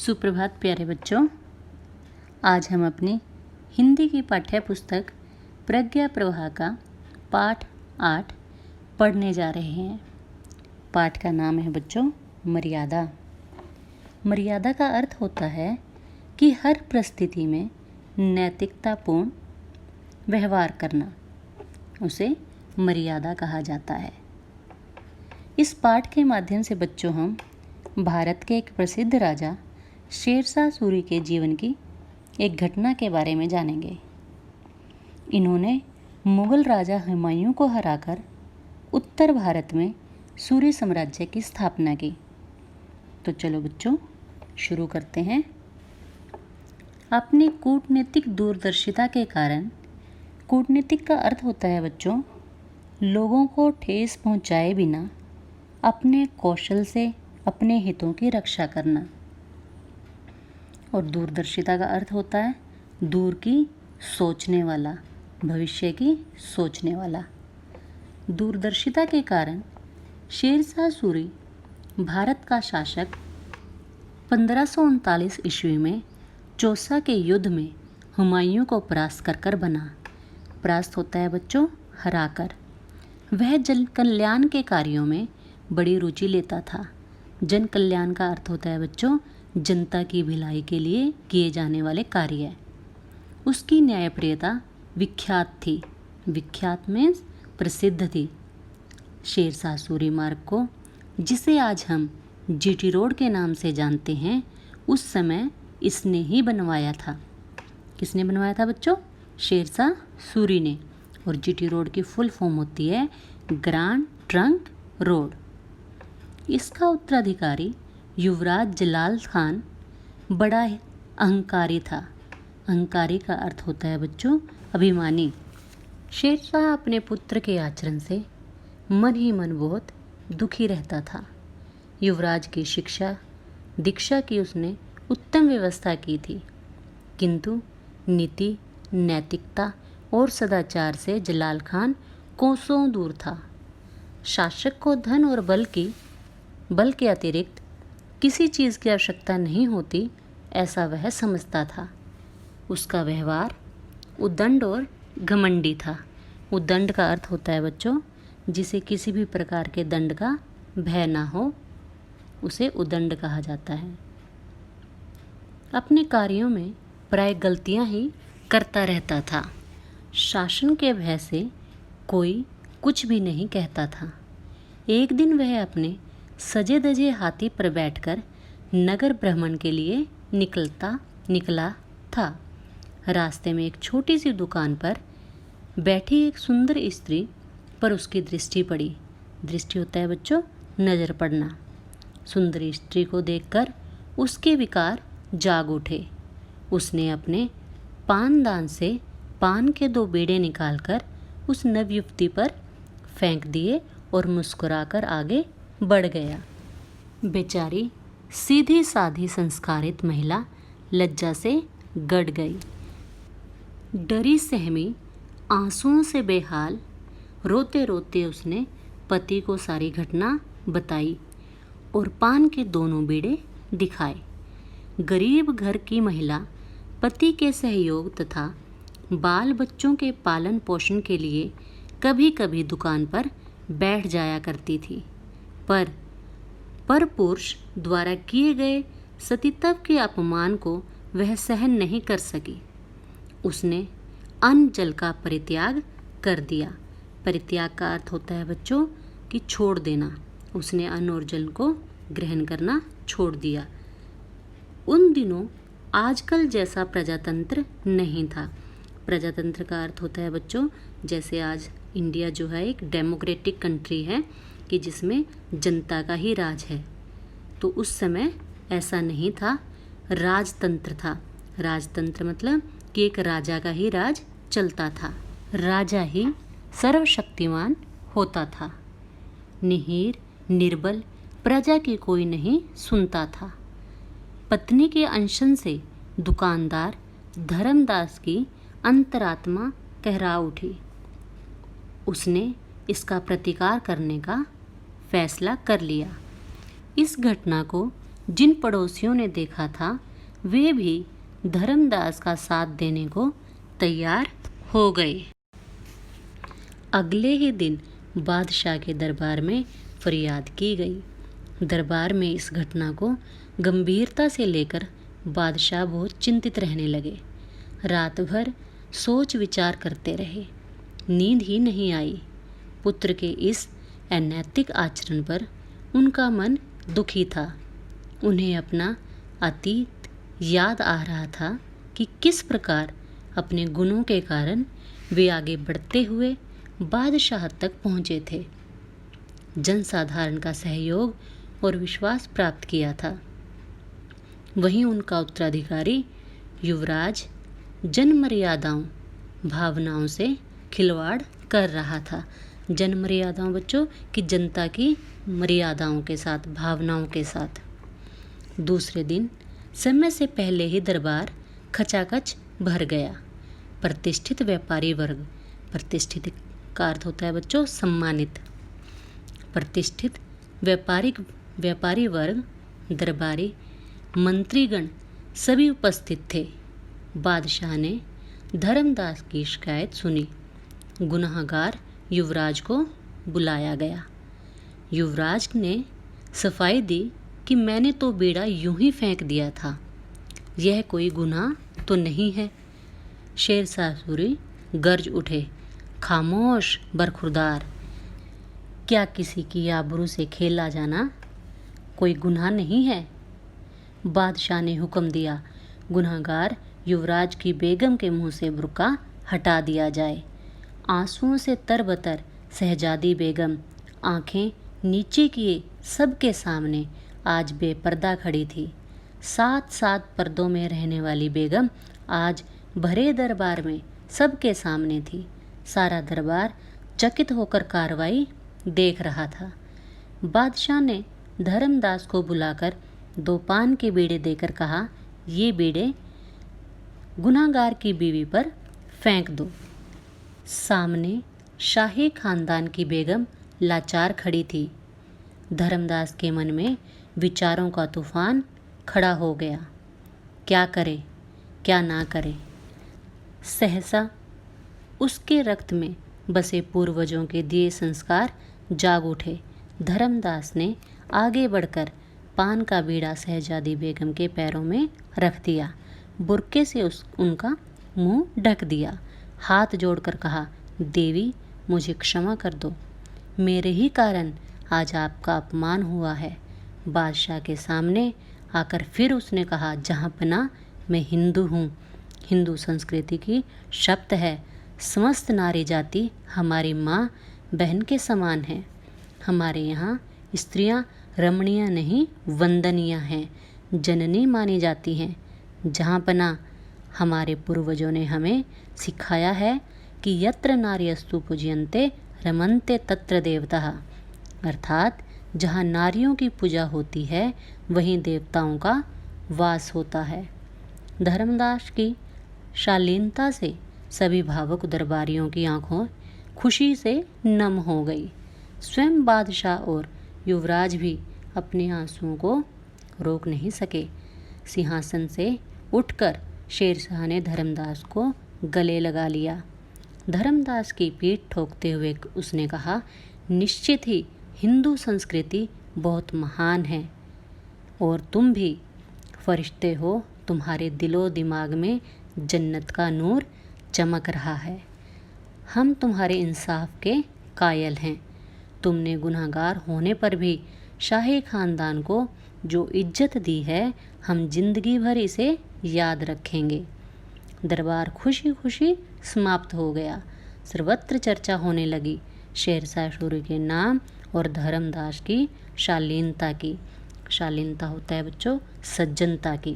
सुप्रभात प्यारे बच्चों। आज हम अपनी हिंदी की पाठ्य पुस्तक प्रज्ञा प्रवाह का पाठ 8 पढ़ने जा रहे हैं। पाठ का नाम है बच्चों मर्यादा। मर्यादा का अर्थ होता है कि हर परिस्थिति में नैतिकतापूर्ण व्यवहार करना, उसे मर्यादा कहा जाता है। इस पाठ के माध्यम से बच्चों हम भारत के एक प्रसिद्ध राजा शेरशाह सूरी के जीवन की एक घटना के बारे में जानेंगे। इन्होंने मुगल राजा हुमायूं को हराकर उत्तर भारत में सूरी साम्राज्य की स्थापना की। तो चलो बच्चों शुरू करते हैं। अपनी कूटनीतिक दूरदर्शिता के कारण, कूटनीतिक का अर्थ होता है बच्चों लोगों को ठेस पहुंचाए बिना अपने कौशल से अपने हितों की रक्षा करना, और दूरदर्शिता का अर्थ होता है दूर की सोचने वाला, भविष्य की सोचने वाला। दूरदर्शिता के कारण शेरशाह सूरी भारत का शासक 1539 ईस्वी में चौसा के युद्ध में हुमायूं को परास्त कर बना। परास्त होता है बच्चों हराकर। वह जन कल्याण के कार्यों में बड़ी रुचि लेता था। जन कल्याण का अर्थ होता है बच्चों जनता की भलाई के लिए किए जाने वाले कार्य। उसकी न्यायप्रियता विख्यात थी। विख्यात मीन्स प्रसिद्ध थी। शेरशाह सूरी मार्ग को, जिसे आज हम जीटी रोड के नाम से जानते हैं, उस समय इसने ही बनवाया था। किसने बनवाया था बच्चों? शेरशाह सूरी ने। और जीटी रोड की फुल फॉर्म होती है ग्रैंड ट्रंक रोड। इसका उत्तराधिकारी युवराज जलाल खान बड़ा अहंकारी था। अहंकारी का अर्थ होता है बच्चों अभिमानी। शेरशाह अपने पुत्र के आचरण से मन ही मन बहुत दुखी रहता था। युवराज की शिक्षा दीक्षा की उसने उत्तम व्यवस्था की थी, किंतु नीति, नैतिकता और सदाचार से जलाल खान कोसों दूर था। शासक को धन और बल के अतिरिक्त किसी चीज़ की आवश्यकता नहीं होती, ऐसा वह समझता था। उसका व्यवहार उद्दंड और घमंडी था। उद्दंड का अर्थ होता है बच्चों जिसे किसी भी प्रकार के दंड का भय ना हो, उसे उद्दंड कहा जाता है। अपने कार्यों में प्राय गलतियां ही करता रहता था। शासन के भय से कोई कुछ भी नहीं कहता था। एक दिन वह अपने सजे धजे हाथी पर बैठकर नगर भ्रमण के लिए निकला था। रास्ते में एक छोटी सी दुकान पर बैठी एक सुंदर स्त्री पर उसकी दृष्टि पड़ी। दृष्टि होता है बच्चों नज़र पड़ना। सुंदर स्त्री को देखकर उसके विकार जाग उठे। उसने अपने पानदान से पान के 2 बीड़े निकालकर उस नवयुवती पर फेंक दिए और मुस्कुराकर आगे बढ़ गया। बेचारी सीधी साधी संस्कारित महिला लज्जा से गड़ गई। डरी सहमी आंसुओं से बेहाल रोते रोते उसने पति को सारी घटना बताई और पान के दोनों बीड़े दिखाए। गरीब घर की महिला पति के सहयोग तथा बाल बच्चों के पालन पोषण के लिए कभी कभी दुकान पर बैठ जाया करती थी, पर पुरुष द्वारा किए गए सतीत्व के अपमान को वह सहन नहीं कर सकी। उसने अन्न जल का परित्याग कर दिया। परित्याग का अर्थ होता है बच्चों कि छोड़ देना। उसने अन्न और जल को ग्रहण करना छोड़ दिया। उन दिनों आजकल जैसा प्रजातंत्र नहीं था। प्रजातंत्र का अर्थ होता है बच्चों जैसे आज इंडिया जो है एक डेमोक्रेटिक कंट्री है कि जिसमें जनता का ही राज है, तो उस समय ऐसा नहीं था। राजतंत्र था। राजतंत्र मतलब कि एक राजा का ही राज चलता था। राजा ही सर्वशक्तिमान होता था। निहीर निर्बल प्रजा की कोई नहीं सुनता था। पत्नी के अनशन से दुकानदार धर्मदास की अंतरात्मा कहरा उठी। उसने इसका प्रतिकार करने का फैसला कर लिया। इस घटना को जिन पड़ोसियों ने देखा था वे भी धर्मदास का साथ देने को तैयार हो गए। अगले ही दिन बादशाह के दरबार में फरियाद की गई। दरबार में इस घटना को गंभीरता से लेकर बादशाह बहुत चिंतित रहने लगे। रात भर सोच विचार करते रहे, नींद ही नहीं आई। पुत्र के इस अनैतिक आचरण पर उनका मन दुखी था। उन्हें अपना अतीत याद आ रहा था कि किस प्रकार अपने गुणों के कारण वे आगे बढ़ते हुए बादशाह तक पहुँचे थे, जनसाधारण का सहयोग और विश्वास प्राप्त किया था। वहीं उनका उत्तराधिकारी युवराज जन मर्यादाओं भावनाओं से खिलवाड़ कर रहा था। जन मर्यादाओं बच्चों की जनता की मर्यादाओं के साथ, भावनाओं के साथ। दूसरे दिन समय से पहले ही दरबार खचाखच भर गया। प्रतिष्ठित व्यापारी वर्ग, प्रतिष्ठित का अर्थ होता है बच्चों सम्मानित, प्रतिष्ठित व्यापारी वर्ग, दरबारी, मंत्रीगण सभी उपस्थित थे। बादशाह ने धर्मदास की शिकायत सुनी। गुनाहगार युवराज को बुलाया गया। युवराज ने सफाई दी कि मैंने तो बेड़ा यूं ही फेंक दिया था, यह कोई गुनाह तो नहीं है। शेरशाह सूरी गरज उठे, खामोश बरखुरदार, क्या किसी की आबरू से खेला जाना कोई गुनाह नहीं है? बादशाह ने हुक्म दिया, गुनाहगार युवराज की बेगम के मुंह से बुर्का हटा दिया जाए। आंसुओं से तरबतर शहजादी बेगम आंखें नीचे किए सबके सामने आज बेपर्दा खड़ी थी। 7 पर्दों में रहने वाली बेगम आज भरे दरबार में सबके सामने थी। सारा दरबार चकित होकर कार्रवाई देख रहा था। बादशाह ने धर्मदास को बुलाकर 2 पान के बीड़े देकर कहा, ये बीड़े गुनाहगार की बीवी पर फेंक दो। सामने शाही खानदान की बेगम लाचार खड़ी थी। धर्मदास के मन में विचारों का तूफान खड़ा हो गया। क्या करे, क्या ना करे। सहसा उसके रक्त में बसे पूर्वजों के दिए संस्कार जाग उठे। धर्मदास ने आगे बढ़कर पान का बीड़ा शहजादी बेगम के पैरों में रख दिया, बुर्के से उनका मुंह ढक दिया, हाथ जोड़कर कहा, देवी मुझे क्षमा कर दो, मेरे ही कारण आज आपका अपमान हुआ है। बादशाह के सामने आकर फिर उसने कहा, जहाँपना मैं हिंदू हूँ, हिंदू संस्कृति की शब्द है, समस्त नारी जाति हमारी माँ बहन के समान है। हमारे यहाँ स्त्रियाँ रमणीय नहीं वंदनीय हैं, जननी मानी जाती हैं। जहाँपना हमारे पूर्वजों ने हमें सिखाया है कि यत्र नार्यस्तु पूज्यन्ते रमन्ते तत्र देवताः, अर्थात जहाँ नारियों की पूजा होती है वहीं देवताओं का वास होता है। धर्मदास की शालीनता से सभी भावुक दरबारियों की आंखों खुशी से नम हो गई। स्वयं बादशाह और युवराज भी अपने आंसुओं को रोक नहीं सके। सिंहासन से उठकर शेरशाह ने धर्मदास को गले लगा लिया। धर्मदास की पीठ ठोकते हुए उसने कहा, निश्चित ही हिंदू संस्कृति बहुत महान है और तुम भी फरिश्ते हो। तुम्हारे दिलो दिमाग में जन्नत का नूर चमक रहा है। हम तुम्हारे इंसाफ के कायल हैं। तुमने गुनाहगार होने पर भी शाही खानदान को जो इज्जत दी है, हम जिंदगी भर इसे याद रखेंगे। दरबार खुशी खुशी समाप्त हो गया। सर्वत्र चर्चा होने लगी शेरशाह सूरी के नाम और धर्मदास की शालीनता की। शालीनता होता है बच्चों सज्जनता की।